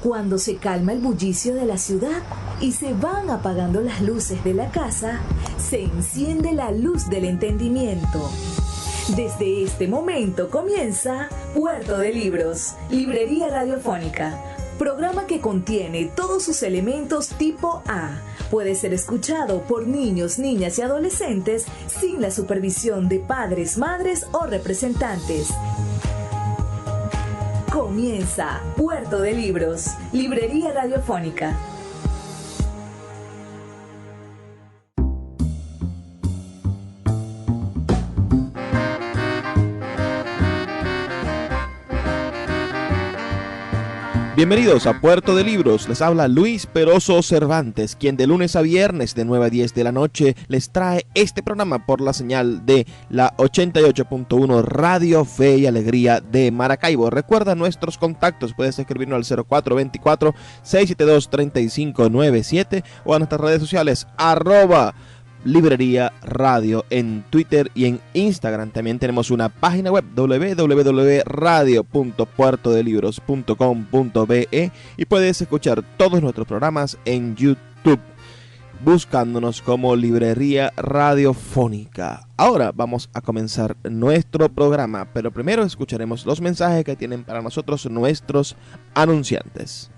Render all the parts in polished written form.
Cuando se calma el bullicio de la ciudad y se van apagando las luces de la casa, se enciende la luz del entendimiento. Desde este momento comienza Puerto de Libros, Librería Radiofónica, programa que contiene todos sus elementos tipo A. Puede ser escuchado por niños, niñas y adolescentes sin la supervisión de padres, madres o representantes. Comienza Puerto de Libros, Librería Radiofónica. Bienvenidos a Puerto de Libros, les habla Luis Peroso Cervantes, quien de lunes a viernes de 9 a 10 de la noche les trae este programa por la señal de la 88.1 Radio Fe y Alegría de Maracaibo. Recuerda nuestros contactos, puedes escribirnos al 0424-672-3597 o a nuestras redes sociales @Librería Radio en Twitter y en Instagram. También tenemos una página web www.radio.puertodelibros.com.be y puedes escuchar todos nuestros programas en YouTube buscándonos como Librería Radiofónica. Ahora vamos a comenzar nuestro programa, pero primero escucharemos los mensajes que tienen para nosotros nuestros anunciantes.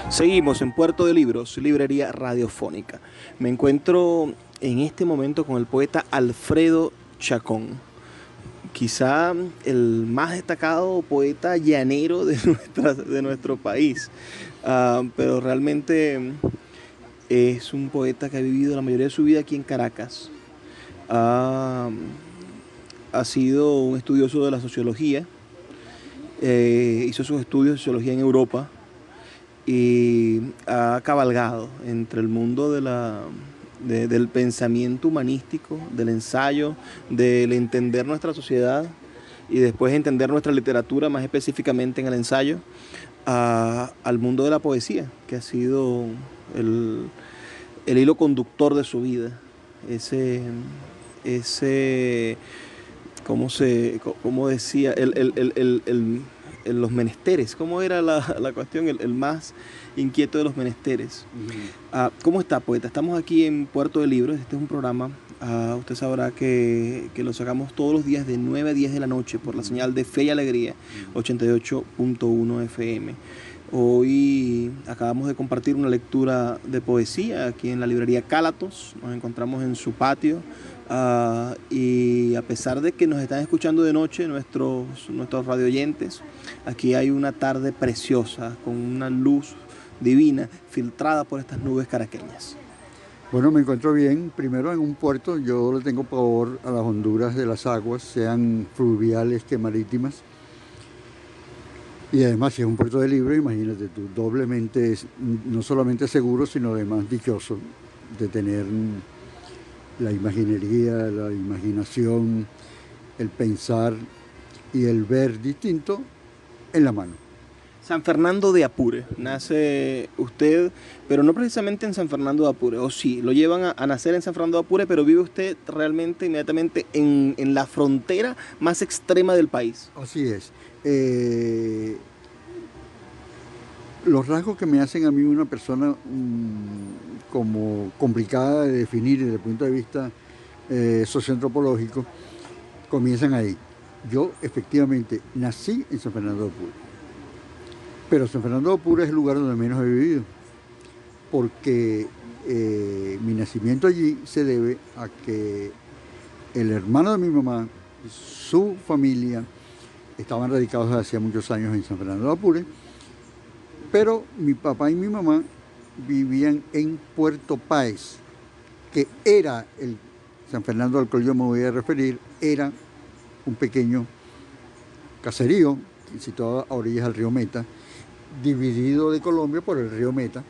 Seguimos en Puerto de Libros, Librería Radiofónica. Me encuentro en este momento con el poeta Alfredo Chacón, quizá el más destacado poeta llanero de nuestro país, pero realmente es un poeta que ha vivido la mayoría de su vida aquí en Caracas. Ha sido un estudioso de la sociología, hizo sus estudios de sociología en Europa, y ha cabalgado entre el mundo del pensamiento humanístico, del ensayo, del entender nuestra sociedad y después entender nuestra literatura, más específicamente en el ensayo, al mundo de la poesía, que ha sido el hilo conductor de su vida. ¿Cómo decía? Los menesteres, ¿cómo era la cuestión? El más inquieto de los menesteres. ¿Cómo está, poeta? Estamos aquí en Puerto de Libros. Este es un programa, usted sabrá que lo sacamos todos los días de 9 a 10 de la noche por la señal de Fe y Alegría, 88.1 FM. Hoy acabamos de compartir una lectura de poesía aquí en la librería Cálatos. Nos encontramos en su patio. Y a pesar de que nos están escuchando de noche nuestros radioyentes, aquí hay una tarde preciosa con una luz divina filtrada por estas nubes caraqueñas. Bueno, me encuentro bien. Primero, en un puerto, yo le tengo pavor a las honduras de las aguas, sean fluviales que marítimas. Y además, si es un puerto de Libros, imagínate tú, doblemente, no solamente seguro, sino además dichoso de tener la imaginería, la imaginación, el pensar y el ver distinto en la mano. San Fernando de Apure, nace usted, pero no precisamente en San Fernando de Apure, o sí, lo llevan a nacer en San Fernando de Apure, pero vive usted realmente inmediatamente en la frontera más extrema del país. Así es. Los rasgos que me hacen a mí una persona como complicada de definir desde el punto de vista socioantropológico comienzan ahí. Yo efectivamente nací en San Fernando de Apure, pero San Fernando de Apure es el lugar donde menos he vivido, porque mi nacimiento allí se debe a que el hermano de mi mamá, su familia, estaban radicados desde hacía muchos años en San Fernando de Apure, pero mi papá y mi mamá vivían en Puerto Páez, que era el San Fernando al cual yo me voy a referir, era un pequeño caserío situado a orillas del río Meta, dividido de Colombia por el río Meta,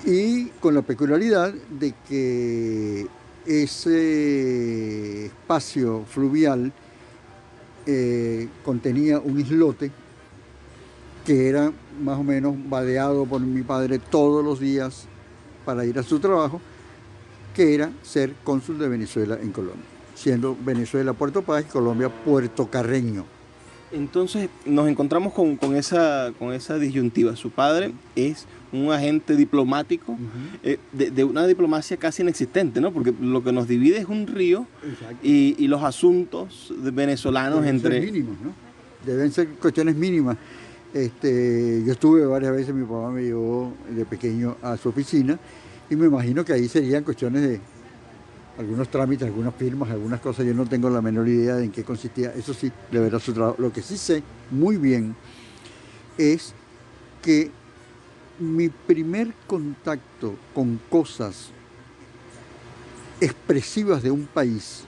y con la peculiaridad de que ese espacio fluvial contenía un islote que era más o menos vadeado por mi padre todos los días para ir a su trabajo, que era ser cónsul de Venezuela en Colombia, siendo Venezuela Puerto Paz y Colombia Puerto Carreño. Entonces nos encontramos con esa disyuntiva. Su padre es un agente diplomático de una diplomacia casi inexistente, ¿no? Porque lo que nos divide es un río y los asuntos venezolanos deben entre... ser mínimos, ¿no? Deben ser cuestiones mínimas. Yo estuve varias veces, mi papá me llevó de pequeño a su oficina y me imagino que ahí serían cuestiones de algunos trámites, algunas firmas, algunas cosas. Yo no tengo la menor idea de en qué consistía. Eso sí, de verdad su trabajo. Lo que sí sé muy bien es que mi primer contacto con cosas expresivas de un país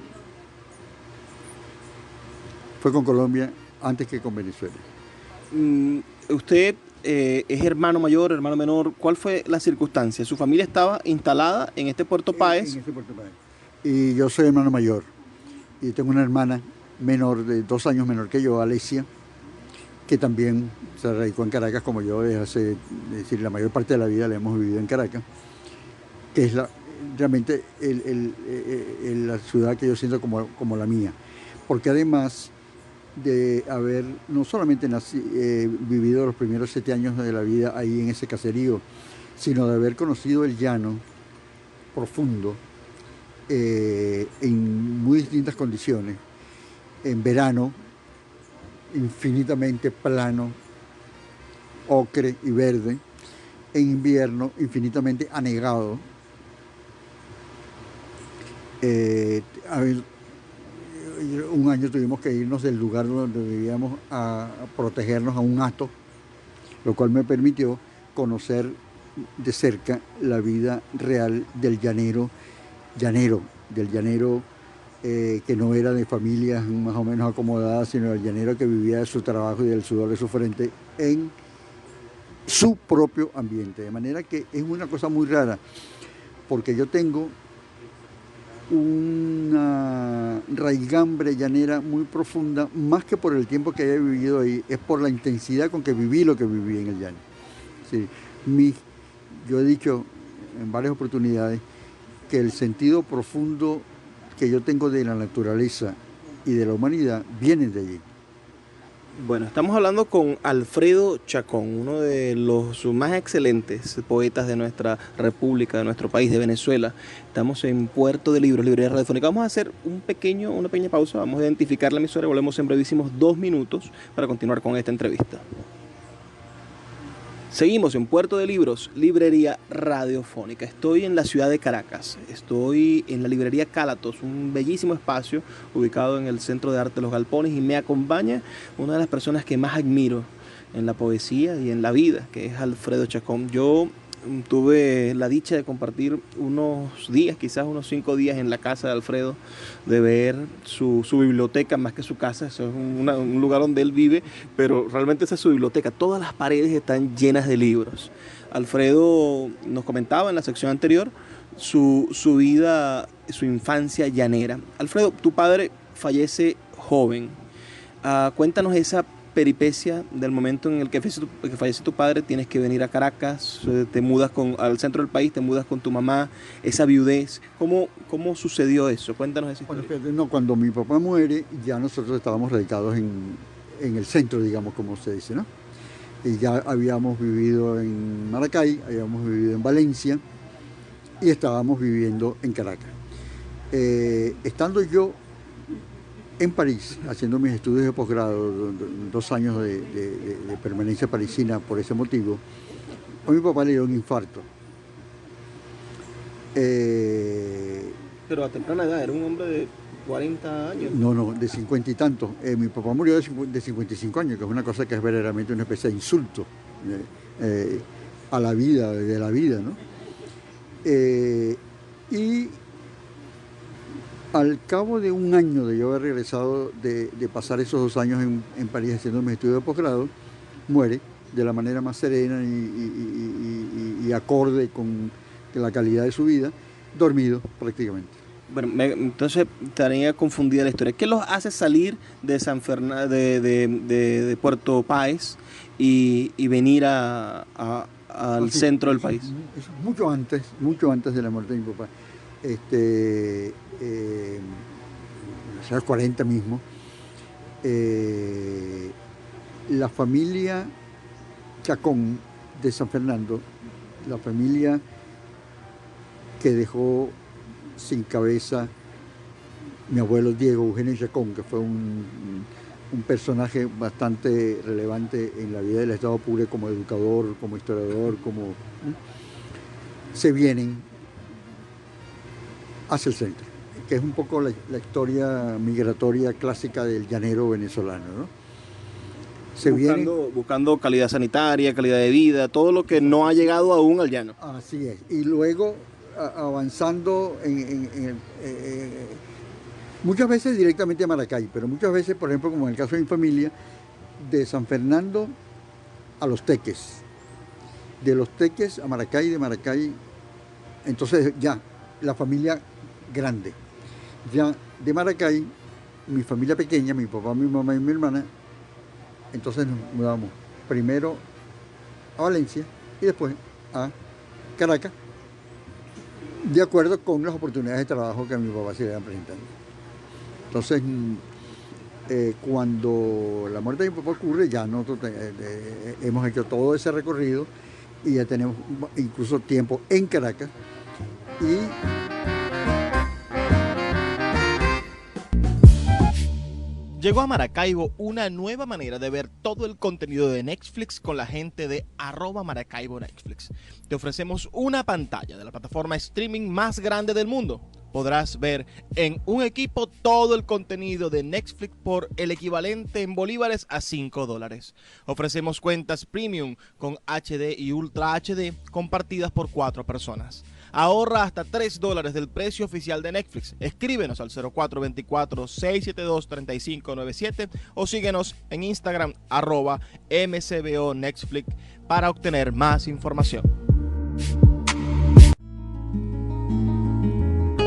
fue con Colombia antes que con Venezuela. Usted es hermano mayor, hermano menor. ¿Cuál fue la circunstancia? ¿Su familia estaba instalada en este Puerto Páez? En este Puerto Páez. Y yo soy hermano mayor. Y tengo una hermana menor, de 2 años menor que yo, Alesia, que también se radicó en Caracas como yo desde hace, es decir, la mayor parte de la vida la hemos vivido en Caracas, que es realmente la ciudad que yo siento como la mía. Porque además de haber no solamente vivido los primeros 7 años de la vida ahí en ese caserío, sino de haber conocido el llano profundo en muy distintas condiciones. En verano, infinitamente plano, ocre y verde. En invierno, infinitamente anegado. Un año tuvimos que irnos del lugar donde vivíamos a protegernos a un hato, lo cual me permitió conocer de cerca la vida real del llanero, que no era de familias más o menos acomodadas, sino del llanero que vivía de su trabajo y del sudor de su frente en su propio ambiente. De manera que es una cosa muy rara, porque yo tengo una raigambre llanera muy profunda, más que por el tiempo que haya vivido ahí, es por la intensidad con que viví lo que viví en el llano. Sí, yo he dicho en varias oportunidades que el sentido profundo que yo tengo de la naturaleza y de la humanidad viene de allí. Bueno, estamos hablando con Alfredo Chacón, uno de los más excelentes poetas de nuestra república, de nuestro país, de Venezuela. Estamos en Puerto de Libros, librería radiofónica. Vamos a hacer una pequeña pausa, vamos a identificar la emisora y volvemos en brevísimos 2 minutos para continuar con esta entrevista. Seguimos en Puerto de Libros, librería radiofónica. Estoy en la ciudad de Caracas, estoy en la librería Cálatos, un bellísimo espacio ubicado en el Centro de Arte de los Galpones, y me acompaña una de las personas que más admiro en la poesía y en la vida, que es Alfredo Chacón. Yo tuve la dicha de compartir unos días, quizás unos 5 días en la casa de Alfredo, de ver su biblioteca, más que su casa. Eso es un lugar donde él vive, pero realmente esa es su biblioteca. Todas las paredes están llenas de libros. Alfredo nos comentaba en la sección anterior su vida, su infancia llanera. Alfredo, tu padre fallece joven. Cuéntanos esa peripecia del momento en el que fallece tu padre. Tienes que venir a Caracas, te mudas al centro del país, te mudas con tu mamá, esa viudez. ¿Cómo sucedió eso? Cuéntanos esa historia. Cuando mi papá muere, ya nosotros estábamos radicados en el centro, digamos, como se dice, ¿no? Y ya habíamos vivido en Maracay, habíamos vivido en Valencia y estábamos viviendo en Caracas. Estando yo en París, haciendo mis estudios de posgrado, 2 años de permanencia parisina por ese motivo, a mi papá le dio un infarto. Pero a temprana edad, era un hombre de 40 años. No, de 50 y tantos. Mi papá murió de 55 años, que es una cosa que es verdaderamente una especie de insulto a la vida, de la vida, ¿no? Y al cabo de 1 año de yo haber regresado de pasar esos 2 años en París haciendo mis estudios de posgrado, muere de la manera más serena y acorde con la calidad de su vida, dormido prácticamente. Bueno, entonces estaría confundida la historia. ¿Qué los hace salir de San Fernando, de Puerto Páez y venir al centro del país? Eso mucho antes de la muerte de mi papá. En los años 40 mismo, la familia Chacón de San Fernando, la familia que dejó sin cabeza mi abuelo Diego Eugenio Chacón, que fue un personaje bastante relevante en la vida del Estado Apure como educador, como historiador, se vienen hacia el centro, que es un poco la historia migratoria clásica del llanero venezolano, ¿no? Buscando calidad sanitaria, calidad de vida, todo lo que no ha llegado aún al llano. Así es. Y luego avanzando muchas veces directamente a Maracay, pero muchas veces, por ejemplo, como en el caso de mi familia, de San Fernando a Los Teques, de Los Teques a Maracay, de Maracay, entonces ya, la familia grande, ya de Maracay, mi familia pequeña, mi papá, mi mamá y mi hermana, entonces nos mudamos primero a Valencia y después a Caracas, de acuerdo con las oportunidades de trabajo que a mi papá se le iban presentando. Entonces, cuando la muerte de mi papá ocurre, ya nosotros hemos hecho todo ese recorrido y ya tenemos incluso tiempo en Caracas. Llegó a Maracaibo una nueva manera de ver todo el contenido de Netflix con la gente de @Maracaibo Netflix. Te ofrecemos una pantalla de la plataforma streaming más grande del mundo. Podrás ver en un equipo todo el contenido de Netflix por el equivalente en bolívares a $5. Ofrecemos cuentas premium con HD y Ultra HD compartidas por 4 personas. Ahorra hasta $3 del precio oficial de Netflix. Escríbenos al 0424-672-3597 o síguenos en Instagram @MCBO Netflix para obtener más información.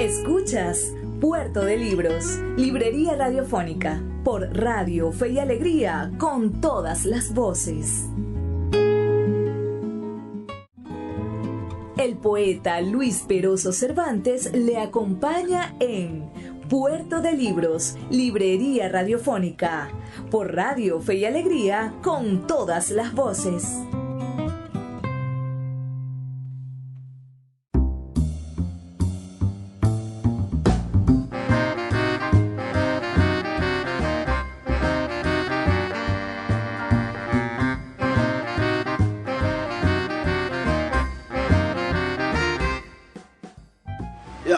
Escuchas Puerto de Libros, Librería Radiofónica, por Radio Fe y Alegría, con todas las voces. El poeta Luis Peroso Cervantes le acompaña en Puerto de Libros, Librería Radiofónica, por Radio Fe y Alegría, con todas las voces.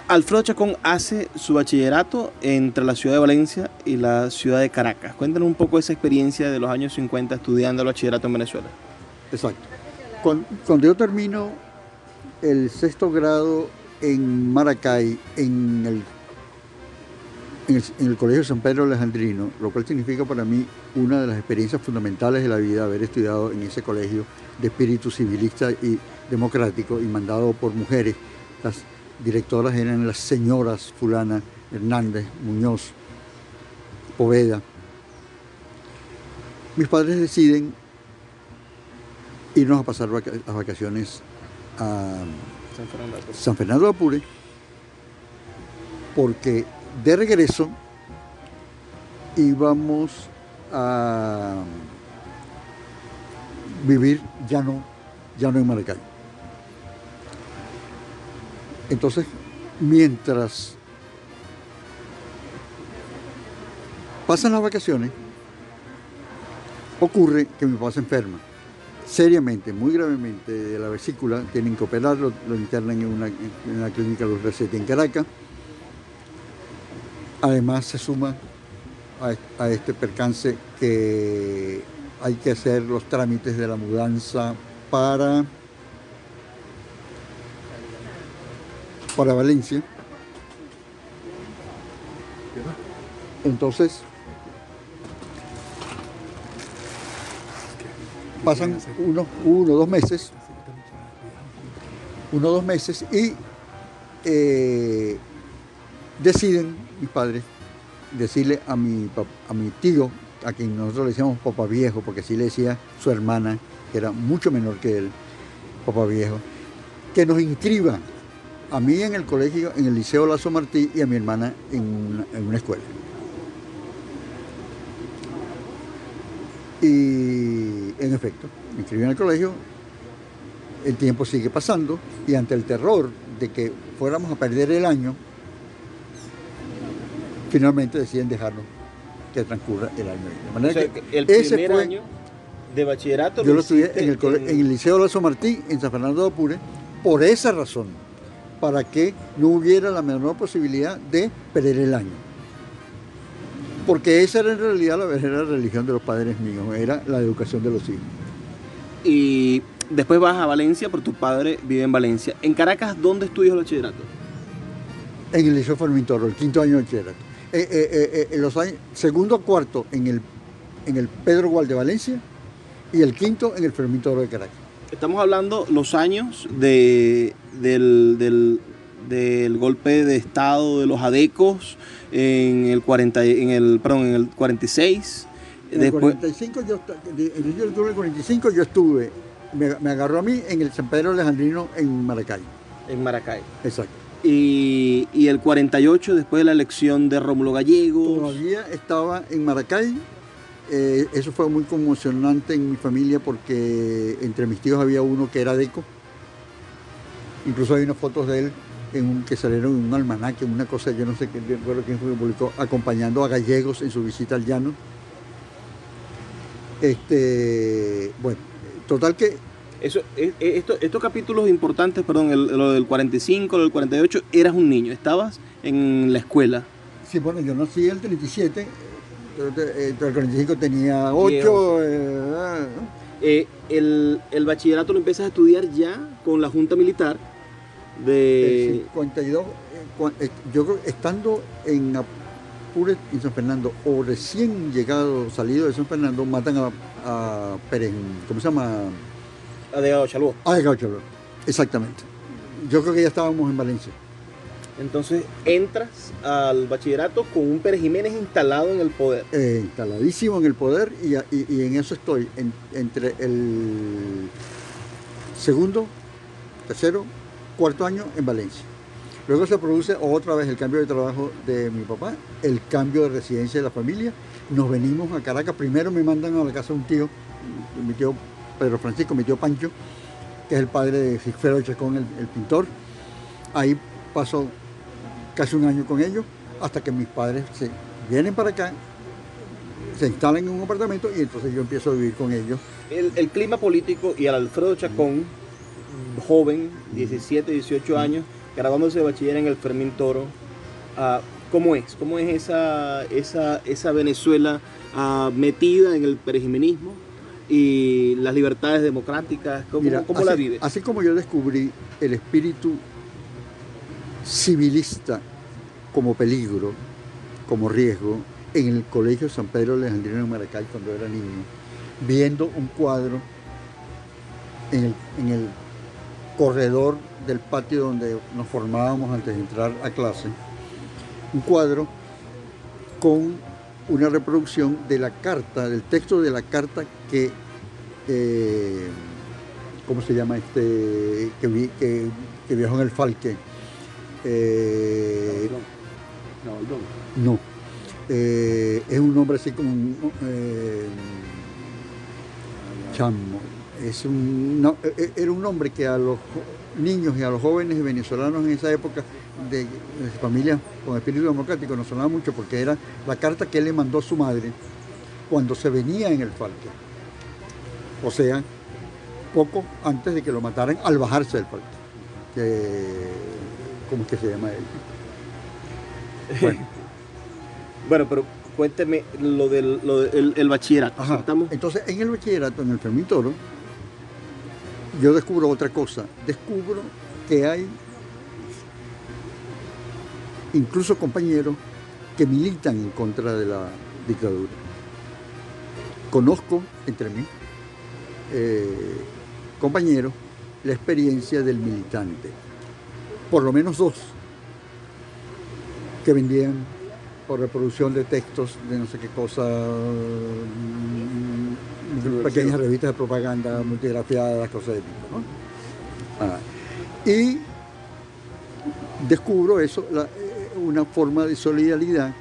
Alfredo Chacón hace su bachillerato entre la ciudad de Valencia y la ciudad de Caracas. Cuéntanos un poco esa experiencia de los años 50 estudiando el bachillerato en Venezuela. Exacto. Cuando yo termino el 6º grado en Maracay, en el Colegio San Pedro Alejandrino, lo cual significa para mí una de las experiencias fundamentales de la vida, haber estudiado en ese colegio de espíritu civilista y democrático y mandado por mujeres. Las directoras eran las señoras Fulana, Hernández, Muñoz, Poveda. Mis padres deciden irnos a pasar las vacaciones a San Fernando de Apure, porque de regreso íbamos a vivir ya no en Maracay. Entonces, mientras pasan las vacaciones, ocurre que mi papá se enferma seriamente, muy gravemente de la vesícula. Tienen que operarlo, lo internan en una clínica Los Recetes en Caracas. Además se suma a este percance que hay que hacer los trámites de la mudanza para Valencia. Entonces pasan uno o dos meses y deciden mis padres decirle a mi tío, a quien nosotros le decíamos papá viejo, porque así le decía su hermana, que era mucho menor que él, papá viejo, que nos inscriba a mí en el colegio, en el Liceo Lazo Martí, y a mi hermana en una escuela. Y en efecto, me inscribí en el colegio, el tiempo sigue pasando, y ante el terror de que fuéramos a perder el año, finalmente deciden dejarnos que transcurra el año. De manera O sea, que el ese primer fue, año de bachillerato yo lo estudié hiciste en el Liceo Lazo Martí, en San Fernando de Apure, por esa razón, para que no hubiera la menor posibilidad de perder el año. Porque esa era en realidad la verdadera religión de los padres míos, era la educación de los hijos. Y después vas a Valencia, porque tu padre vive en Valencia. En Caracas, ¿dónde estudias el bachillerato? En el Liceo Fermín Toro, el quinto año de bachillerato. En los años, segundo, cuarto en el Pedro Gual de Valencia y el quinto en el Fermín Toro de Caracas. Estamos hablando los años del golpe de estado de los adecos en el 46. En el 45 el inicio del 45 yo estuve, me agarró a mí en el San Pedro Alejandrino en Maracay. En Maracay. Exacto. Y el 48, después de la elección de Rómulo Gallegos. Todavía estaba en Maracay. Eso fue muy conmocionante en mi familia porque entre mis tíos había uno que era adeco. Incluso hay unas fotos de él que salieron en un almanaque, una cosa, yo no sé qué, recuerdo quién fue que publicó, acompañando a Gallegos en su visita al llano. Bueno, total que... Estos capítulos importantes, perdón, lo del 45, lo del 48, eras un niño, estabas en la escuela. Sí, bueno, yo nací en el 37, el 45 tenía 8. El bachillerato lo empiezas a estudiar ya con la Junta Militar de... El 52, yo creo que estando en Apure, en San Fernando, o recién llegado, salido de San Fernando, matan a Pérez, ¿cómo se llama? Adegado Chaló. Adegado Chaló, exactamente. Yo creo que ya estábamos en Valencia. Entonces entras al bachillerato con un Pérez Jiménez instalado en el poder. Instaladísimo en el poder y en eso estoy, entre el segundo, tercero, cuarto año en Valencia. Luego se produce otra vez el cambio de trabajo de mi papá, el cambio de residencia de la familia. Nos venimos a Caracas. Primero me mandan a la casa de un tío, mi tío Pedro Francisco, mi tío Pancho, que es el padre de Sigfredo Chacón, el pintor. Ahí paso casi un año con ellos, hasta que mis padres se vienen para acá, se instalan en un apartamento y entonces yo empiezo a vivir con ellos. El clima político y al Alfredo Chacón, joven, 17, 18 años, graduándose de bachiller en el Fermín Toro, ¿cómo es? ¿Cómo es esa Venezuela metida en el perejimenismo y las libertades democráticas? ¿Cómo la vives? Así como yo descubrí el espíritu civilista como peligro, como riesgo, en el Colegio San Pedro Alejandrino de Maracay cuando era niño, viendo un cuadro en el corredor del patio donde nos formábamos antes de entrar a clase, un cuadro con una reproducción de la carta, del texto de la carta que, ¿cómo se llama? Que viajó en el Falque. No, es un nombre así como Chamo. Era un nombre que a los niños y a los jóvenes venezolanos en esa época de familias con espíritu democrático nos sonaba mucho porque era la carta que él le mandó a su madre cuando se venía en el Falque. O sea, poco antes de que lo mataran al bajarse del Falque. ¿Cómo es que se llama él? Bueno. Bueno, pero cuénteme lo del bachillerato. Ajá. Entonces, en el bachillerato, en el Fermín Toro, yo descubro otra cosa. Descubro que hay incluso compañeros que militan en contra de la dictadura. Conozco entre mí, compañeros, la experiencia del militante. Por lo menos 2 que vendían por reproducción de textos de no sé qué cosa, pequeñas revistas de propaganda multigrafiadas, cosas de tipo, ¿no? Y descubro eso, una forma de solidaridad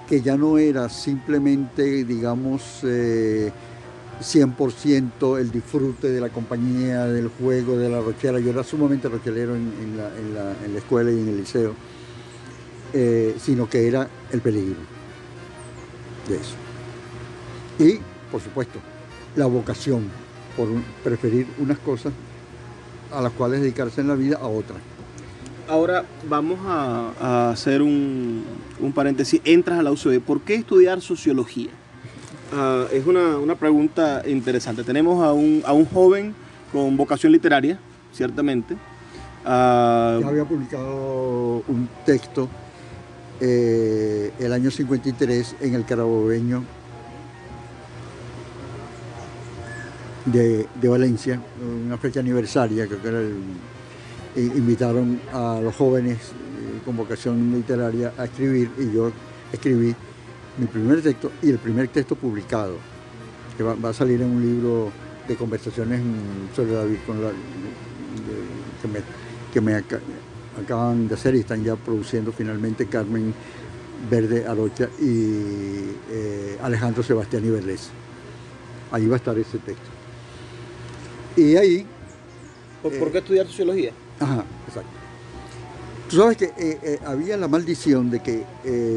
que ya no era simplemente, digamos, 100% el disfrute de la compañía, del juego, de la rochela. Yo era sumamente rochelero en la escuela y en el liceo, sino que era el peligro de eso. Y, por supuesto, la vocación por preferir unas cosas a las cuales dedicarse en la vida a otras. Ahora vamos a hacer un paréntesis. Entras a la UCB. ¿Por qué estudiar sociología? Es una pregunta interesante. Tenemos a un joven con vocación literaria, ciertamente. Ya había publicado un texto el año 53 en el Carabobeño de Valencia, una fecha aniversaria, creo que era invitaron a los jóvenes con vocación literaria a escribir, y yo escribí mi primer texto y el primer texto publicado, que va a salir en un libro de conversaciones sobre David que me acaban de hacer y están ya produciendo finalmente Carmen Verde Arocha y Alejandro Sebastián Iberlés. Ahí va a estar ese texto. Y ahí... ¿Por qué estudiar sociología? Ajá, exacto. Tú sabes que había la maldición de que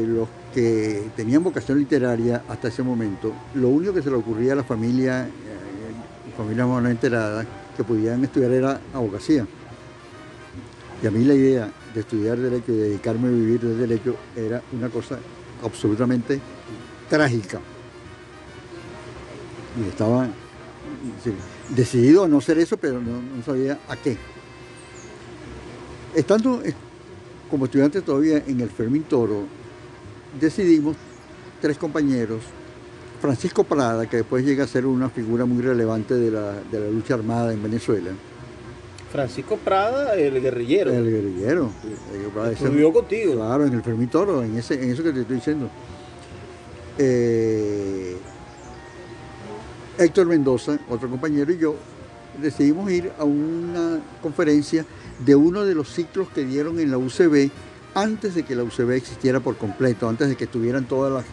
los que tenían vocación literaria hasta ese momento, lo único que se le ocurría a la familia, familias más enteradas, que pudieran estudiar era abogacía. Y a mí la idea de estudiar Derecho y dedicarme a vivir del Derecho era una cosa absolutamente trágica. Y estaba decidido a no ser eso, pero no sabía a qué. Estando como estudiante todavía en el Fermín Toro, decidimos, 3 compañeros, Francisco Prada, que después llega a ser una figura muy relevante de la lucha armada en Venezuela. Francisco Prada, el guerrillero. El guerrillero. Estudió contigo. Claro, en el Fermín Toro, en eso que te estoy diciendo. Héctor Mendoza, otro compañero, y yo decidimos ir a una conferencia de uno de los ciclos que dieron en la UCB antes de que la UCB existiera por completo, antes de que tuvieran todas las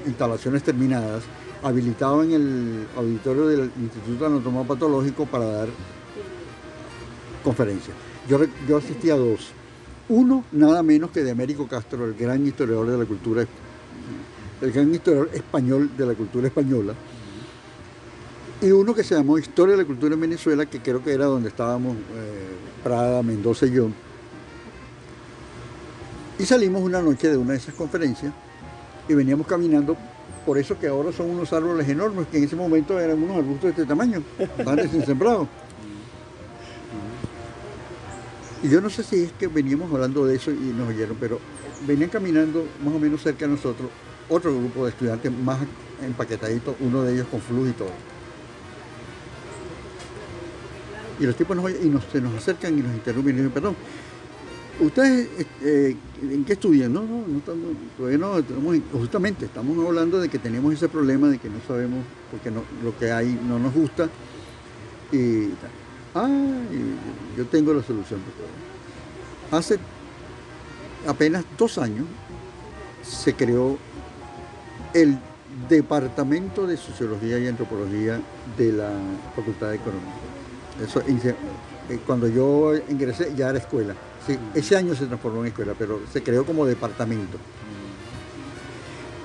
instalaciones terminadas, habilitado en el auditorio del Instituto Anatomopatológico para dar conferencias. Yo asistí a 2. Uno, nada menos que de Américo Castro, el gran historiador de la cultura, el gran historiador español de la cultura española, y uno que se llamó Historia de la Cultura en Venezuela, que creo que era donde estábamos Prada, Mendoza y yo. Y salimos una noche de una de esas conferencias y veníamos caminando por eso que ahora son unos árboles enormes, que en ese momento eran unos arbustos de este tamaño, estaban recién sembrados. Y yo no sé si es que veníamos hablando de eso y nos oyeron, pero venían caminando más o menos cerca de nosotros otro grupo de estudiantes más empaquetaditos, uno de ellos con flu y todo. Y los tipos se nos acercan y nos interrumpen y dicen, perdón, ¿ustedes en qué estudian? No, todavía no, justamente estamos hablando de que tenemos ese problema de que no sabemos, porque lo que hay no nos gusta. Y yo tengo la solución. Hace apenas 2 años se creó el Departamento de Sociología y Antropología de la Facultad de Economía. Eso, cuando yo ingresé ya era escuela. Sí, ese año se transformó en escuela, pero se creó como departamento.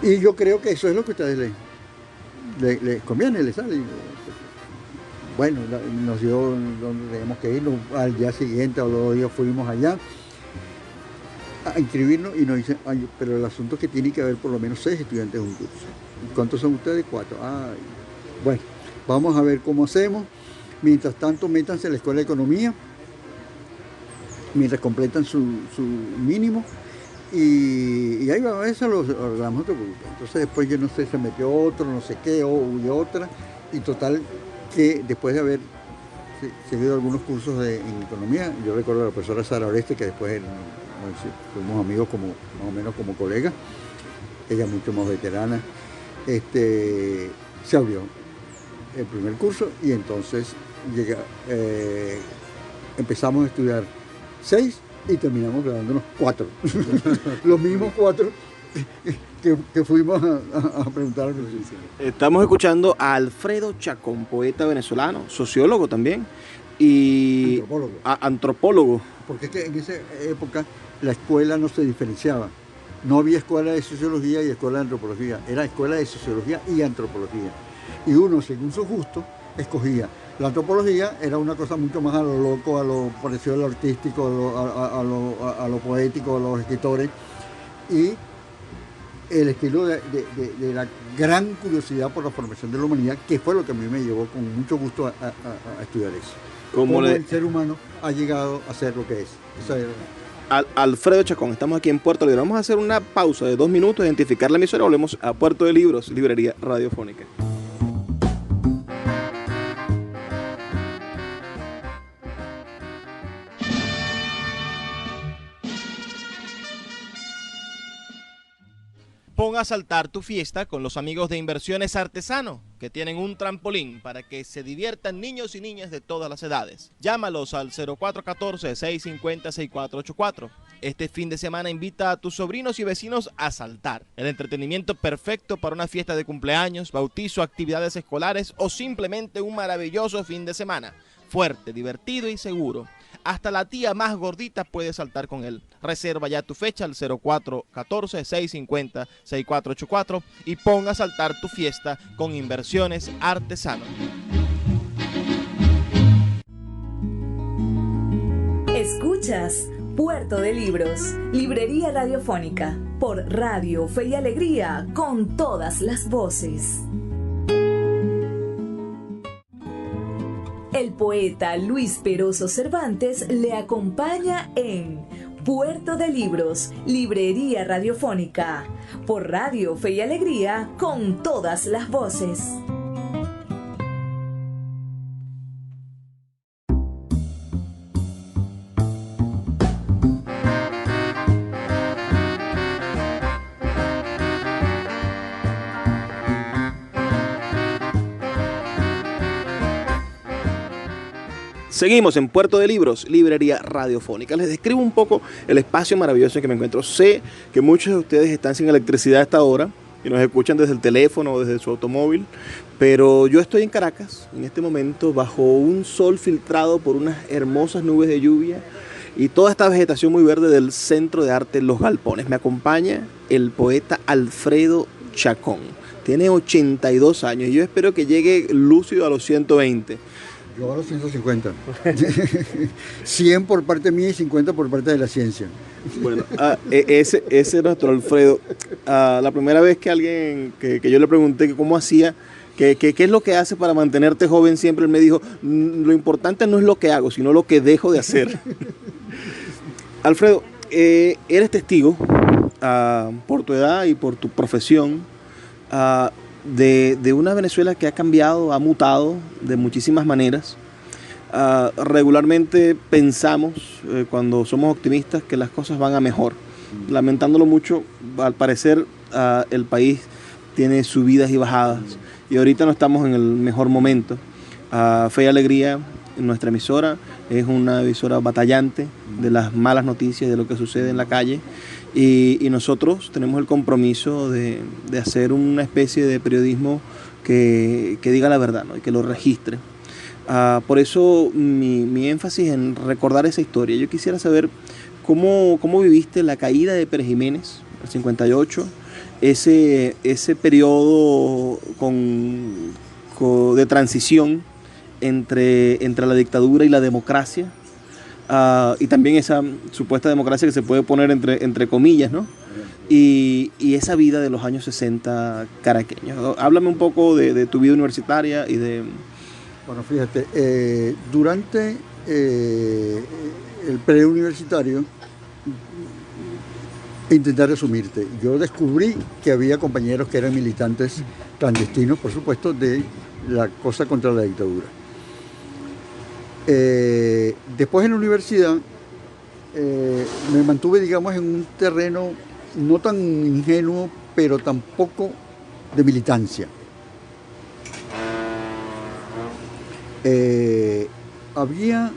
Y yo creo que eso es lo que a ustedes les conviene, les sale. Bueno, nos dio donde teníamos que ir, al día siguiente o los 2 días fuimos allá a inscribirnos y nos dicen, pero el asunto es que tiene que haber por lo menos 6 estudiantes en un curso. ¿Cuántos son ustedes? 4. Bueno, vamos a ver cómo hacemos. Mientras tanto, métanse a la Escuela de Economía, mientras completan su mínimo, y ahí va, eso lo hablamos otro grupo. Entonces después yo no sé, se metió otro, no sé qué, o hubo otra, y total que después de haber seguido algunos cursos en economía. Yo recuerdo a la profesora Sara Oreste, que después fuimos amigos como, más o menos como colegas. Ella mucho más veterana. Se abrió el primer curso y entonces empezamos a estudiar 6 y terminamos graduándonos 4. Los mismos 4 que fuimos a preguntar a la universidad. Estamos escuchando a Alfredo Chacón, poeta venezolano, sociólogo también y antropólogo. Porque es que en esa época la escuela no se diferenciaba. No había escuela de sociología y escuela de antropología. Era escuela de sociología y antropología. Y uno, según su gusto, escogía. La antropología era una cosa mucho más a lo loco, a lo parecido a lo artístico, a lo poético, a los escritores. Y el estilo de la gran curiosidad por la formación de la humanidad, que fue lo que a mí me llevó con mucho gusto a estudiar eso. Cómo el ser humano ha llegado a ser lo que es. Esa era... Alfredo Chacón, estamos aquí en Puerto de Libros. Vamos a hacer una pausa de 2 minutos, identificar la emisora, volvemos a Puerto de Libros, librería radiofónica. Pon a saltar tu fiesta con los amigos de Inversiones Artesano, que tienen un trampolín para que se diviertan niños y niñas de todas las edades. Llámalos al 0414-650-6484. Este fin de semana invita a tus sobrinos y vecinos a saltar. El entretenimiento perfecto para una fiesta de cumpleaños, bautizo, actividades escolares o simplemente un maravilloso fin de semana. Fuerte, divertido y seguro. Hasta la tía más gordita puede saltar con él. Reserva ya tu fecha al 0414-650-6484 y pon a saltar tu fiesta con Inversiones Artesano. Escuchas Puerto de Libros, librería radiofónica, por Radio Fe y Alegría, con todas las voces. El poeta Luis Peroso Cervantes le acompaña en Puerto de Libros, librería radiofónica, por Radio Fe y Alegría, con todas las voces. Seguimos en Puerto de Libros, librería radiofónica. Les describo un poco el espacio maravilloso en que me encuentro. Sé que muchos de ustedes están sin electricidad a esta hora y nos escuchan desde el teléfono o desde su automóvil, pero yo estoy en Caracas en este momento bajo un sol filtrado por unas hermosas nubes de lluvia y toda esta vegetación muy verde del Centro de Arte Los Galpones. Me acompaña el poeta Alfredo Chacón. Tiene 82 años y yo espero que llegue lúcido a los 120. Yo a los 150. 100 por parte mía y 50 por parte de la ciencia. Bueno, ese es nuestro Alfredo. La primera vez que alguien, que yo le pregunté que cómo hacía, qué es lo que hace para mantenerte joven, siempre él me dijo, lo importante no es lo que hago, sino lo que dejo de hacer. Alfredo, eres testigo, por tu edad y por tu profesión, de una Venezuela que ha cambiado, ha mutado de muchísimas maneras. Regularmente pensamos, cuando somos optimistas, que las cosas van a mejor. Lamentándolo mucho, al parecer el país tiene subidas y bajadas y ahorita no estamos en el mejor momento. Fe y Alegría, nuestra emisora, es una emisora batallante de las malas noticias, de lo que sucede en la calle. Y nosotros tenemos el compromiso de hacer una especie de periodismo que diga la verdad, ¿no? Y que lo registre. Por eso mi énfasis en recordar esa historia. Yo quisiera saber cómo viviste la caída de Pérez Jiménez, el 58, ese periodo de transición entre la dictadura y la democracia. Y también esa supuesta democracia que se puede poner entre comillas, ¿no? Y esa vida de los años 60 caraqueños. Háblame un poco de tu vida universitaria y de... Bueno, fíjate, durante el preuniversitario, intenté resumirte. Yo descubrí que había compañeros que eran militantes clandestinos, por supuesto, de la cosa contra la dictadura. Después en la universidad me mantuve, digamos, en un terreno no tan ingenuo, pero tampoco de militancia. Había,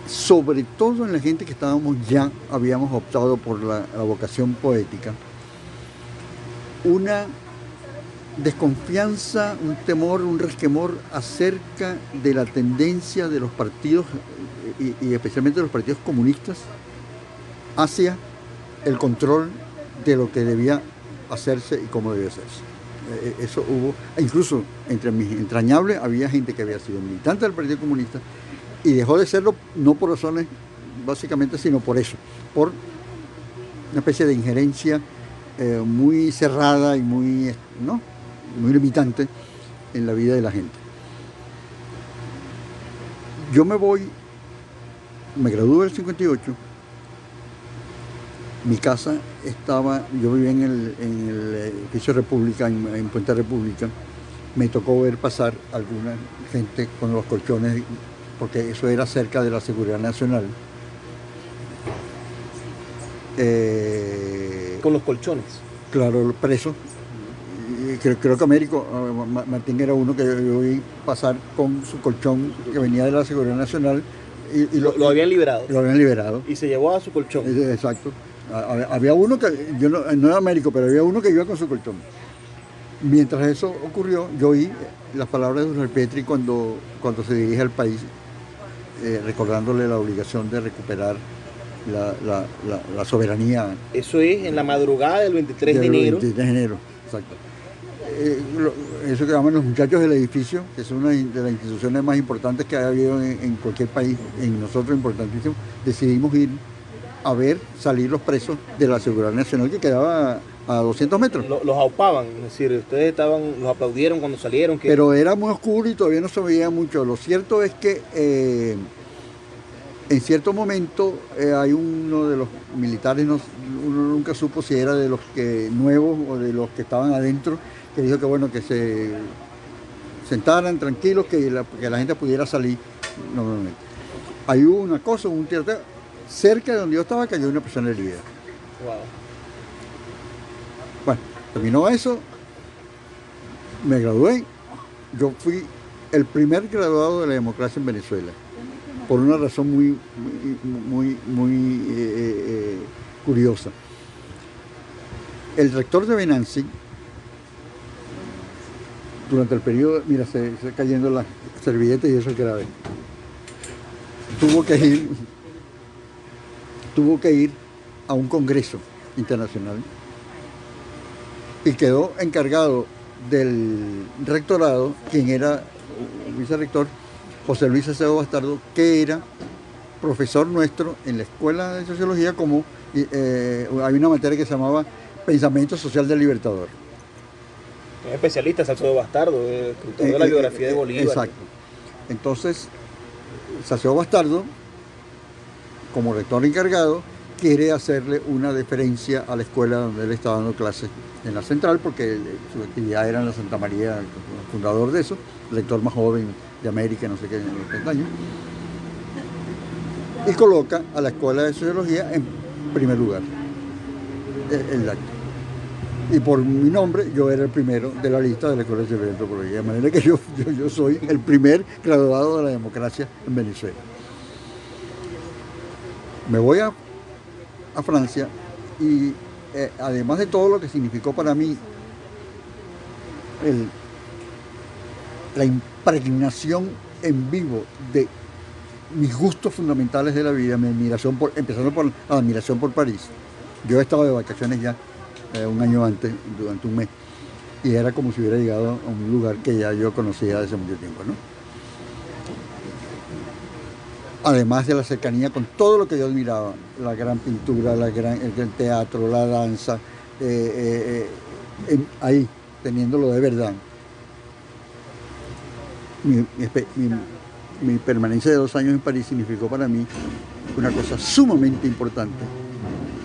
sobre todo en la gente que habíamos optado por la vocación poética, una desconfianza, un temor, un resquemor acerca de la tendencia de los partidos, y especialmente de los partidos comunistas, hacia el control de lo que debía hacerse y cómo debía hacerse. Eso hubo, incluso entre mis entrañables había gente que había sido militante del Partido Comunista y dejó de serlo no por razones básicamente, sino por eso, por una especie de injerencia muy cerrada y muy limitante en la vida de la gente. Yo me gradué en el 58, mi casa yo vivía en el edificio República, en Puente República. Me tocó ver pasar alguna gente con los colchones, porque eso era cerca de la Seguridad Nacional. Con los colchones. Claro, presos. Creo que Américo Martín era uno que yo vi pasar con su colchón que venía de la Seguridad Nacional. Y lo habían liberado. Lo habían liberado. Y se llevó a su colchón. Exacto. Había uno que, no era Américo, pero había uno que iba con su colchón. Mientras eso ocurrió, yo oí las palabras de Don Petri cuando se dirige al país, recordándole la obligación de recuperar la soberanía. Eso es en la madrugada del 23 de enero. 23 de enero, exacto. Eso que llaman los muchachos del edificio, que es una de las instituciones más importantes que ha habido en cualquier país, en nosotros importantísimo, decidimos ir a ver salir los presos de la Seguridad Nacional, que quedaba a 200 metros. Los aupaban, es decir, ustedes los aplaudieron cuando salieron. Pero era muy oscuro y todavía no se veía mucho. Lo cierto es que en cierto momento hay uno de los militares, uno nunca supo si era de los nuevos o de los que estaban adentro, que dijo que bueno, que se sentaran tranquilos, que la gente pudiera salir normalmente. Ahí hubo una cosa, un tiroteo. Cerca de donde yo estaba cayó una persona herida. Wow. Bueno, terminó eso, me gradué. Yo fui el primer graduado de la democracia en Venezuela, por una razón muy curiosa. El rector de Venancio, durante el periodo, mira, se está cayendo la servilleta y eso es grave, tuvo que ir a un congreso internacional y quedó encargado del rectorado, quien era el vicerrector, José Luis Acevedo Bastardo, que era profesor nuestro en la Escuela de Sociología, hay una materia que se llamaba Pensamiento Social del Libertador. Es especialista, Acevedo Bastardo, escritor de la biografía de Bolívar. Exacto. Entonces, Acevedo Bastardo, como rector encargado, quiere hacerle una deferencia a la escuela donde él estaba dando clases en la central, porque su actividad era en la Santa María, el fundador de eso, el rector más joven de América, no sé qué, en los 30 años, y coloca a la Escuela de Sociología en primer lugar, el acto. Y por mi nombre, yo era el primero de la lista de la Escuela de Sociología y Antropología, de manera que yo soy el primer graduado de la democracia en Venezuela. Me voy a Francia y además de todo lo que significó para mí la impregnación en vivo de mis gustos fundamentales de la vida, mi admiración empezando por la admiración por París. Yo he estado de vacaciones ya un año antes, durante un mes, y era como si hubiera llegado a un lugar que ya yo conocía desde mucho tiempo, ¿no? Además de la cercanía con todo lo que yo admiraba, la gran pintura, el gran teatro, la danza, ahí, teniéndolo de verdad. Mi permanencia de 2 años en París significó para mí una cosa sumamente importante,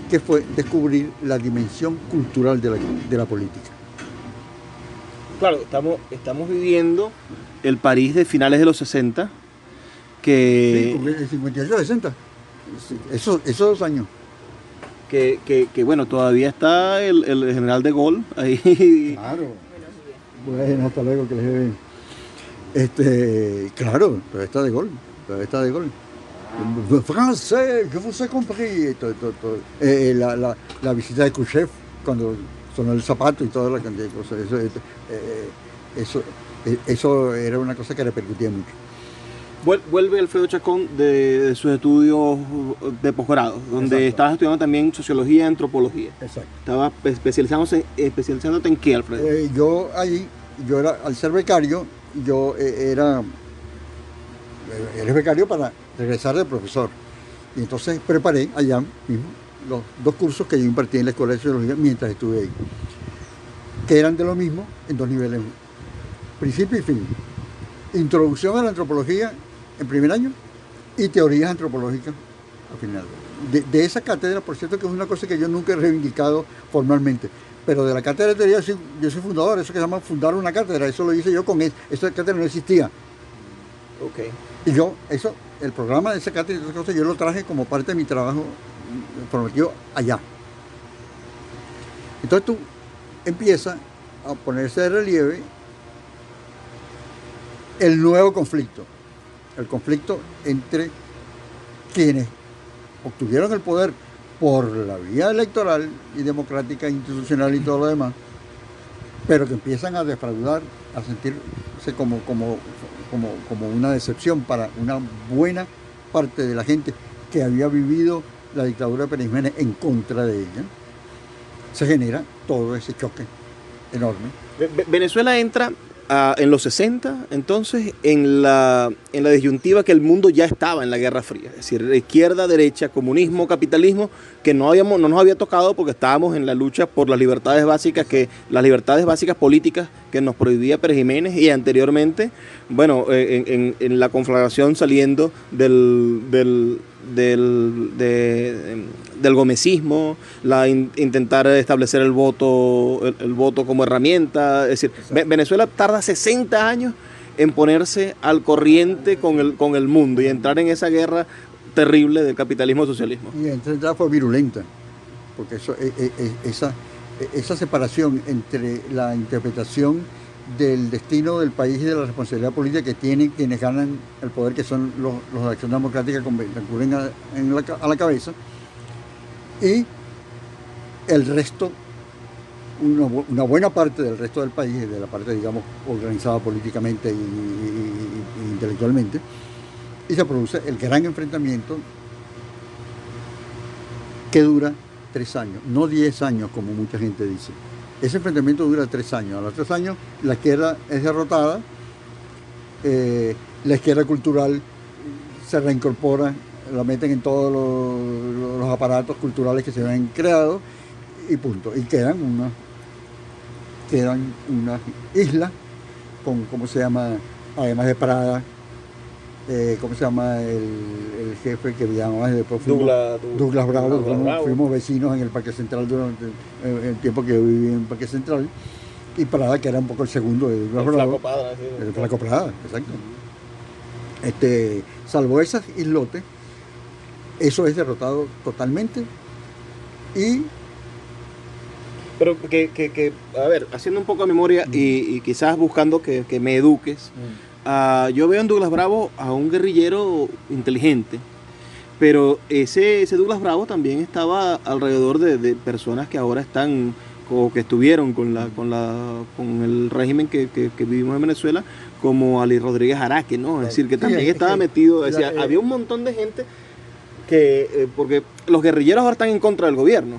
que fue descubrir la dimensión cultural de la política. Claro, estamos viviendo el París de finales de los 60, que, Sí, el 58-60. Sí, esos 2 años. que bueno, todavía está el general de Gaulle ahí. Claro. Bueno, hasta luego, que les vea bien. Claro, todavía está de gol. Todavía está de gol. Francés, que vous avez compris. La visita de Khrushchev, cuando sonó el zapato y toda la cantidad de cosas. Eso era una cosa que repercutía mucho. Vuelve Alfredo Chacón de sus estudios de posgrado, donde Exacto. estabas estudiando también sociología y antropología. Exacto. Estaba especializándote en qué, Alfredo. Yo era, al ser becario, eres becario para regresar de profesor. Y entonces preparé allá mismo los 2 cursos que yo impartí en la Escuela de Sociología mientras estuve ahí, que eran de lo mismo en 2 niveles, principio y fin. Introducción a la antropología en primer año y teorías antropológicas al final. De esa cátedra, por cierto, que es una cosa que yo nunca he reivindicado formalmente, pero de la cátedra de teoría yo soy fundador, eso que se llama fundar una cátedra, eso lo hice yo con esa cátedra no existía. Okay. Y el programa de esa cátedra y otras cosas, yo lo traje como parte de mi trabajo formativo allá. Entonces tú empiezas a ponerse de relieve el nuevo conflicto, el conflicto entre quienes obtuvieron el poder por la vía electoral y democrática, institucional y todo lo demás, pero que empiezan a defraudar, a sentirse como una decepción para una buena parte de la gente que había vivido la dictadura de Pérez Jiménez en contra de ella. Se genera todo ese choque enorme. Venezuela entra en los 60, entonces, en la disyuntiva que el mundo ya estaba en la Guerra Fría. Es decir, izquierda, derecha, comunismo, capitalismo, que no nos había tocado porque estábamos en la lucha por las libertades básicas, las libertades básicas políticas que nos prohibía Pérez Jiménez, y anteriormente, bueno, en la conflagración saliendo del gomecismo, intentar establecer el voto como herramienta. Es decir, Venezuela tarda 60 años en ponerse al corriente con el mundo y entrar en esa guerra terrible del capitalismo-socialismo. Y esa fue virulenta, porque esa separación entre la interpretación del destino del país y de la responsabilidad política que tienen quienes ganan el poder, que son los de Acción Democrática, concurren a la cabeza, y el resto, una buena parte del resto del país, de la parte, digamos, organizada políticamente y intelectualmente, y se produce el gran enfrentamiento que dura 3 años, no 10 años como mucha gente dice. Ese enfrentamiento dura 3 años. A los 3 años la izquierda es derrotada, la izquierda cultural se reincorpora, la meten en todos los aparatos culturales que se habían creado y punto. Y quedan una isla con, ¿cómo se llama? Además de Prada, ¿cómo se llama el jefe que llamaba después? Douglas Bravo. Fuimos vecinos en el Parque Central durante el tiempo que yo viví en el Parque Central. Y Prada, que era un poco el segundo de Douglas Bravo. El Flaco Prada, exacto. Salvo esas islotes, eso es derrotado totalmente. Pero a ver, haciendo un poco de memoria y quizás buscando que me eduques, yo veo en Douglas Bravo a un guerrillero inteligente, pero ese Douglas Bravo también estaba alrededor de personas que ahora están o que estuvieron con el régimen que vivimos en Venezuela, como Ali Rodríguez Araque, ¿no? Es decir, que también estaba metido, había un montón de gente que, porque los guerrilleros ahora están en contra del gobierno.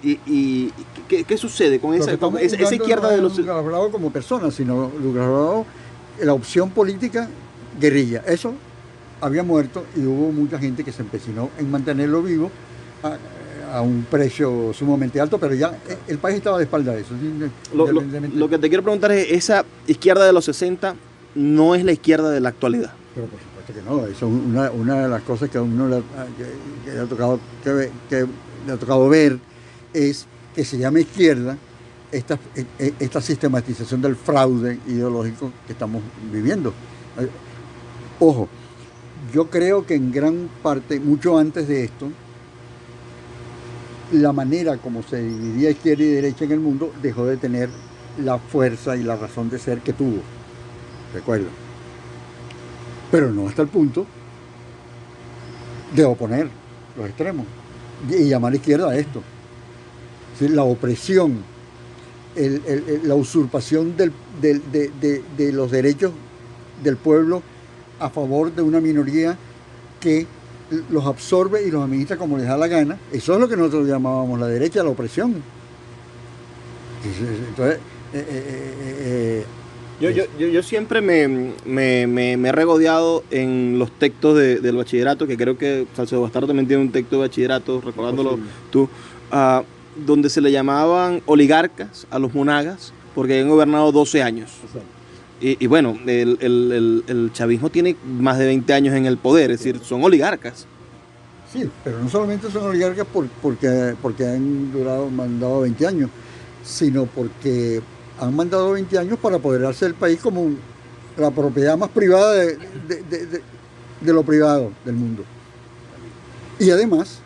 ¿Y qué sucede con esa izquierda de los... Douglas Bravo como persona, sino Douglas Bravo, la opción política, guerrilla. Eso había muerto y hubo mucha gente que se empecinó en mantenerlo vivo a un precio sumamente alto, pero ya el país estaba de espalda a eso. Lo que te quiero preguntar es, esa izquierda de los 60 no es la izquierda de la actualidad. Pero por supuesto que no, eso es una de las cosas que a uno le ha tocado ver, es que se llama izquierda esta sistematización del fraude ideológico que estamos viviendo. Ojo, yo creo que en gran parte, mucho antes de esto, la manera como se dividía izquierda y derecha en el mundo dejó de tener la fuerza y la razón de ser que tuvo, recuerdo. Pero no hasta el punto de oponer los extremos y llamar izquierda a esto. ¿Sí? La opresión, la usurpación de los derechos del pueblo a favor de una minoría que los absorbe y los administra como les da la gana. Eso es lo que nosotros llamábamos la derecha, la opresión. Entonces, yo siempre me he regodeado en los textos del bachillerato, que creo que Salcedo Bastardo también tiene un texto de bachillerato, recordándolo tú, donde se le llamaban oligarcas a los monagas porque habían gobernado 12 años. Y bueno, el chavismo tiene más de 20 años en el poder, es decir, son oligarcas. Sí, pero no solamente son oligarcas porque han mandado 20 años, sino porque han mandado 20 años para apoderarse del país como la propiedad más privada de lo privado del mundo. Y además,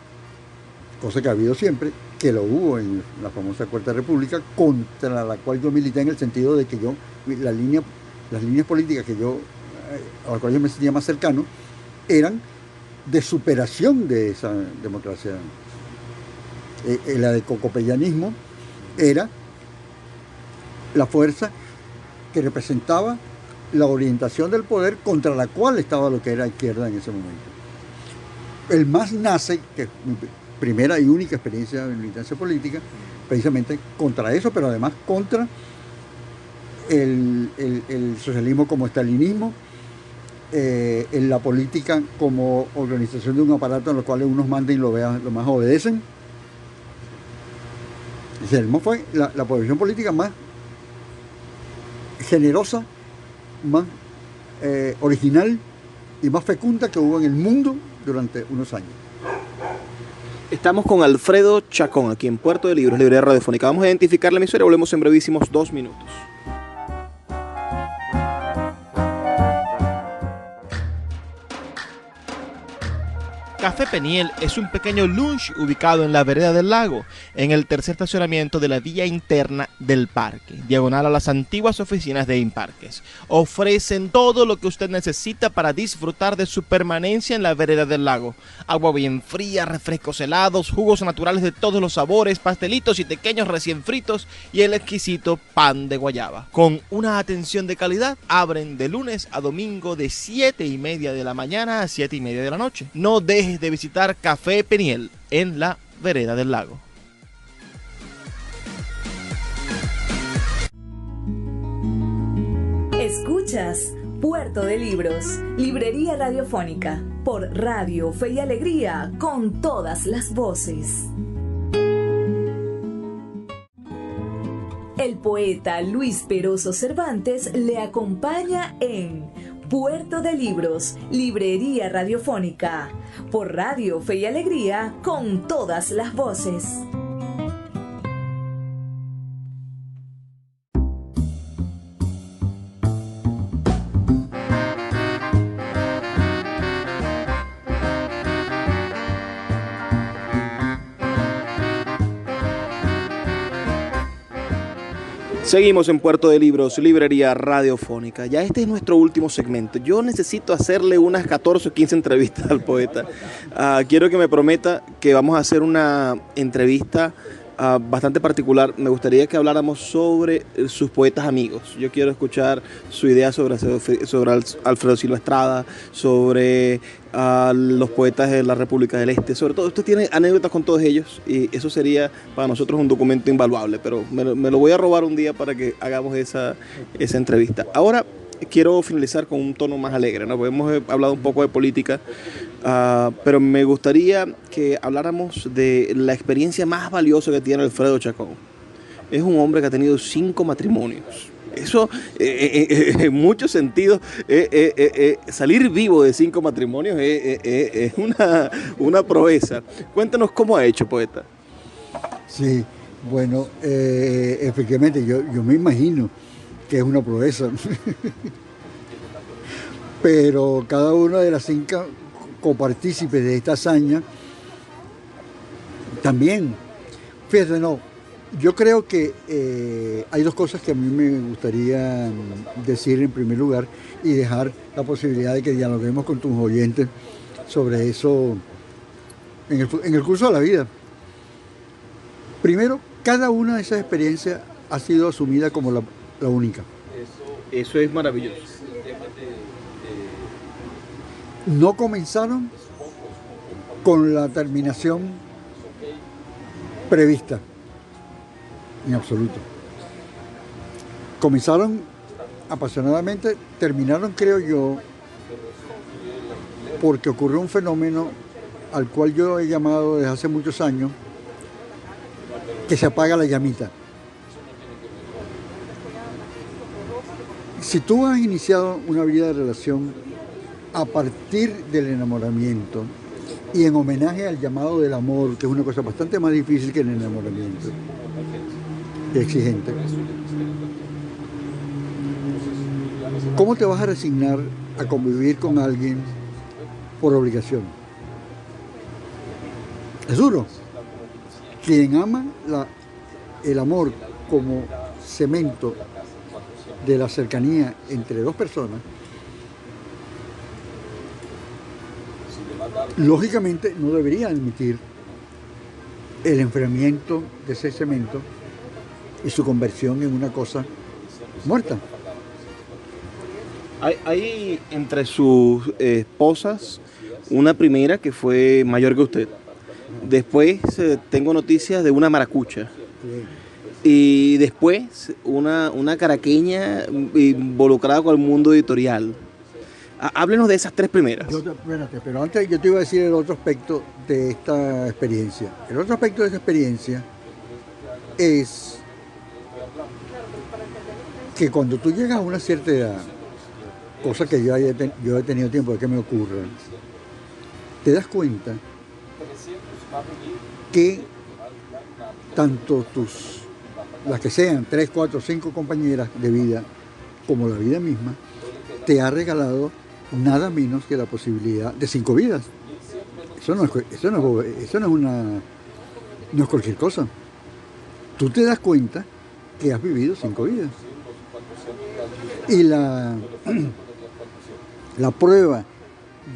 cosa que ha habido siempre, que lo hubo en la famosa Cuarta República, contra la cual yo milité en el sentido de que las líneas políticas a las cuales yo me sentía más cercano, eran de superación de esa democracia. La de cocopellanismo era la fuerza que representaba la orientación del poder contra la cual estaba lo que era izquierda en ese momento. El MAS nace, que es mi primera y única experiencia de militancia política, precisamente contra eso, pero además contra el socialismo como estalinismo, en la política como organización de un aparato en el cual unos mandan y los más obedecen. El socialismo fue la posición política más generosa, más original y más fecunda que hubo en el mundo durante unos años. Estamos con Alfredo Chacón, aquí en Puerto de Libros, librería radiofónica. Vamos a identificar la emisora y volvemos en brevísimos 2 minutos. Café Peniel es un pequeño lunch ubicado en la vereda del lago, en el tercer estacionamiento de la vía interna del parque, diagonal a las antiguas oficinas de Imparques. Ofrecen todo lo que usted necesita para disfrutar de su permanencia en la vereda del lago. Agua bien fría, refrescos helados, jugos naturales de todos los sabores, pastelitos y pequeños recién fritos y el exquisito pan de guayaba. Con una atención de calidad, abren de lunes a domingo de 7:30 de la mañana a 7:30 de la noche. No dejes de visitar Café Peniel en la vereda del lago. Escuchas Puerto de Libros, librería radiofónica, por Radio Fe y Alegría, con todas las voces. El poeta Luis Peroso Cervantes le acompaña en Puerto de Libros, librería radiofónica, por Radio Fe y Alegría, con todas las voces. Seguimos en Puerto de Libros, librería radiofónica. Ya este es nuestro último segmento. Yo necesito hacerle unas 14 o 15 entrevistas al poeta. Quiero que me prometa que vamos a hacer una entrevista bastante particular. Me gustaría que habláramos sobre sus poetas amigos. Yo quiero escuchar su idea sobre Alfredo Silva Estrada, sobre los poetas de la República del Este. Sobre todo, usted tiene anécdotas con todos ellos y eso sería para nosotros un documento invaluable, pero me lo voy a robar un día para que hagamos esa entrevista. Ahora quiero finalizar con un tono más alegre, ¿no? Porque hemos hablado un poco de política, pero me gustaría que habláramos de la experiencia más valiosa que tiene Alfredo Chacón. Es un hombre que ha tenido 5 matrimonios. Eso, en muchos sentidos, salir vivo de 5 matrimonios es una proeza. Cuéntanos cómo ha hecho, poeta. Sí, bueno, efectivamente, yo me imagino que es una proeza. pero cada una de las 5 copartícipes de esta hazaña también. Fíjate, no, yo creo que hay 2 cosas que a mí me gustaría decir en primer lugar y dejar la posibilidad de que dialoguemos con tus oyentes sobre eso en el curso de la vida. Primero, cada una de esas experiencias ha sido asumida como la única. Eso es maravilloso. No comenzaron con la terminación prevista, en absoluto. Comenzaron apasionadamente, terminaron, creo yo, porque ocurrió un fenómeno al cual yo he llamado desde hace muchos años, que se apaga la llamita. Si tú has iniciado una vida de relación a partir del enamoramiento y en homenaje al llamado del amor, que es una cosa bastante más difícil que el enamoramiento, y exigente, ¿cómo te vas a resignar a convivir con alguien por obligación? Es duro. Quien ama el amor como cemento de la cercanía entre 2 personas, lógicamente no debería admitir el enfriamiento de ese cemento y su conversión en una cosa muerta. Hay entre sus esposas una primera que fue mayor que usted. Después tengo noticias de una maracucha. Y después una caraqueña involucrada con el mundo editorial. Háblenos de esas 3 primeras. Espérate, pero antes yo te iba a decir el otro aspecto de esta experiencia. El otro aspecto de esta experiencia es que cuando tú llegas a una cierta edad, cosa que yo he tenido tiempo de que me ocurra, te das cuenta que tanto las que sean 3, 4, 5 compañeras de vida, como la vida misma, te ha regalado nada menos que la posibilidad de 5 vidas. Eso no es cualquier cosa. Tú te das cuenta que has vivido 5 vidas. Y la prueba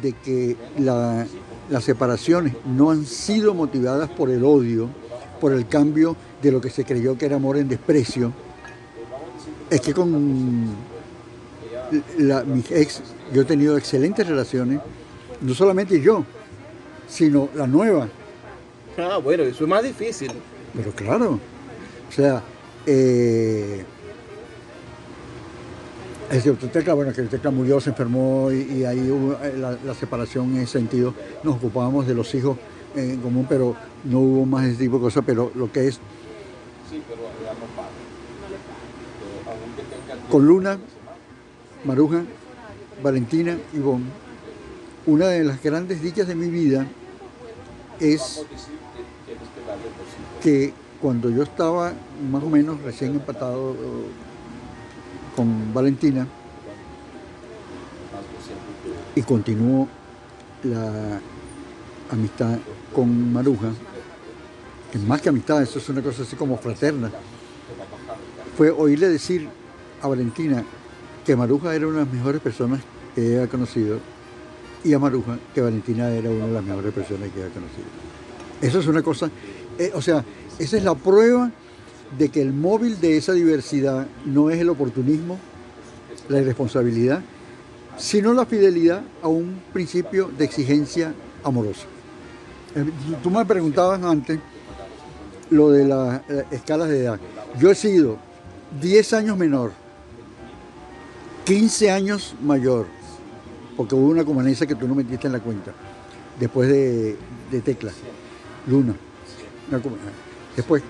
de que las separaciones no han sido motivadas por el odio, por el cambio de lo que se creyó que era amor en desprecio, es que con mis ex yo he tenido excelentes relaciones, no solamente yo, sino la nueva. Bueno, eso es más difícil. Pero claro, o sea, Tecla, bueno, que Tecla murió, se enfermó y ahí hubo la separación en ese sentido. Nos ocupábamos de los hijos en común, pero no hubo más ese tipo de cosas. Pero lo que es con Luna, Maruja, Valentina y Ivonne, una de las grandes dichas de mi vida es que cuando yo estaba más o menos recién empatado con Valentina y continuó la amistad con Maruja, que más que amistad, eso es una cosa así como fraterna, fue oírle decir a Valentina que Maruja era una de las mejores personas que ella había conocido y a Maruja que Valentina era una de las mejores personas que ella había conocido. Eso es una cosa, o sea, esa es la prueba de que el móvil de esa diversidad no es el oportunismo, la irresponsabilidad, sino la fidelidad a un principio de exigencia amorosa. Tú me preguntabas antes lo de las escalas de edad. Yo he sido 10 años menor, 15 años mayor, porque hubo una conveniencia que tú no metiste en la cuenta, después de Tecla, Luna. Después,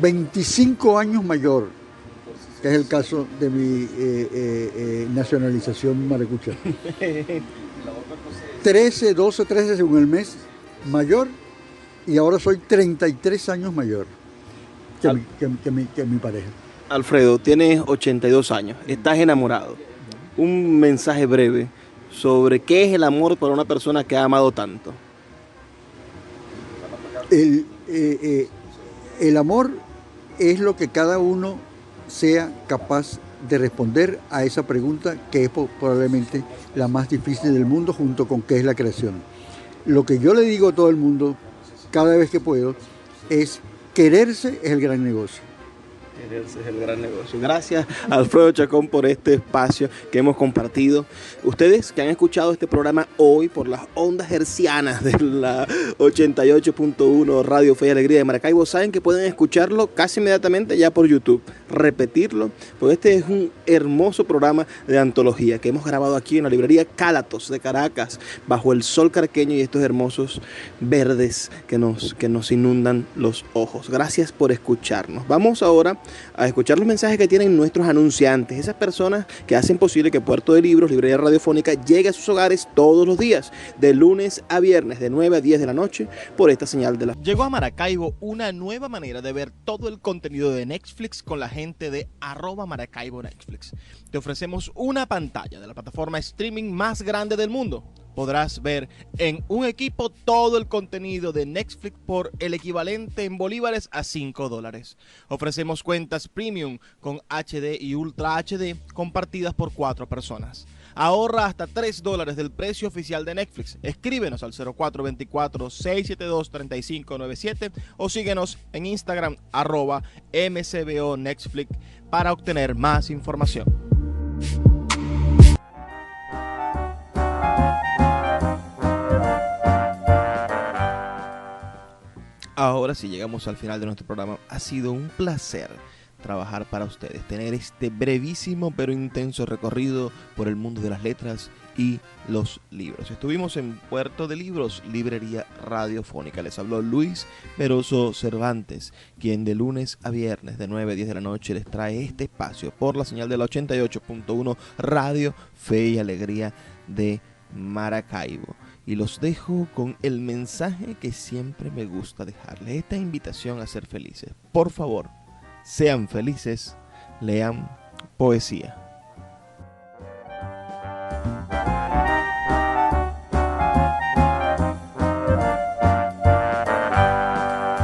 25 años mayor, que es el caso de mi nacionalización maracucha. 13, 12, 13 según el mes mayor, y ahora soy 33 años mayor que mi pareja. Alfredo, tienes 82 años, estás enamorado. Un mensaje breve sobre qué es el amor para una persona que ha amado tanto. El amor es lo que cada uno sea capaz de responder a esa pregunta, que es probablemente la más difícil del mundo, junto con qué es la creación. Lo que yo le digo a todo el mundo cada vez que puedo es: quererse es el gran negocio. Quererse es el gran negocio. Gracias, Alfredo Chacón, por este espacio que hemos compartido. Ustedes que han escuchado este programa hoy por las ondas hercianas de la 88.1 Radio Fe y Alegría de Maracaibo, saben que pueden escucharlo casi inmediatamente ya por YouTube, repetirlo, porque este es un hermoso programa de antología que hemos grabado aquí en la librería Cálatos de Caracas, bajo el sol caraqueño y estos hermosos verdes que nos inundan los ojos. Gracias por escucharnos. Vamos ahora a escuchar los mensajes que tienen nuestros anunciantes, esas personas que hacen posible que Puerto de Libros, librería radiofónica, llegue a sus hogares todos los días, de lunes a viernes, de 9 a 10 de la noche, por esta señal de la... Llegó a Maracaibo una nueva manera de ver todo el contenido de Netflix con la gente de @Maracaibo Netflix. Te ofrecemos una pantalla de la plataforma streaming más grande del mundo. Podrás ver en un equipo todo el contenido de Netflix por el equivalente en bolívares a $5. Ofrecemos cuentas premium con HD y Ultra HD compartidas por 4 personas. Ahorra hasta $3 del precio oficial de Netflix. Escríbenos al 0424-672-3597 o síguenos en Instagram @MCBO Netflix para obtener más información. Ahora sí, llegamos al final de nuestro programa. Ha sido un placer trabajar para ustedes, tener este brevísimo pero intenso recorrido por el mundo de las letras y los libros. Estuvimos en Puerto de Libros, librería radiofónica. Les habló Luis Peroso Cervantes, quien de lunes a viernes de 9 a 10 de la noche les trae este espacio por la señal de la 88.1 Radio Fe y Alegría de Maracaibo. Y los dejo con el mensaje que siempre me gusta dejarles, esta invitación a ser felices. Por favor, sean felices, lean poesía.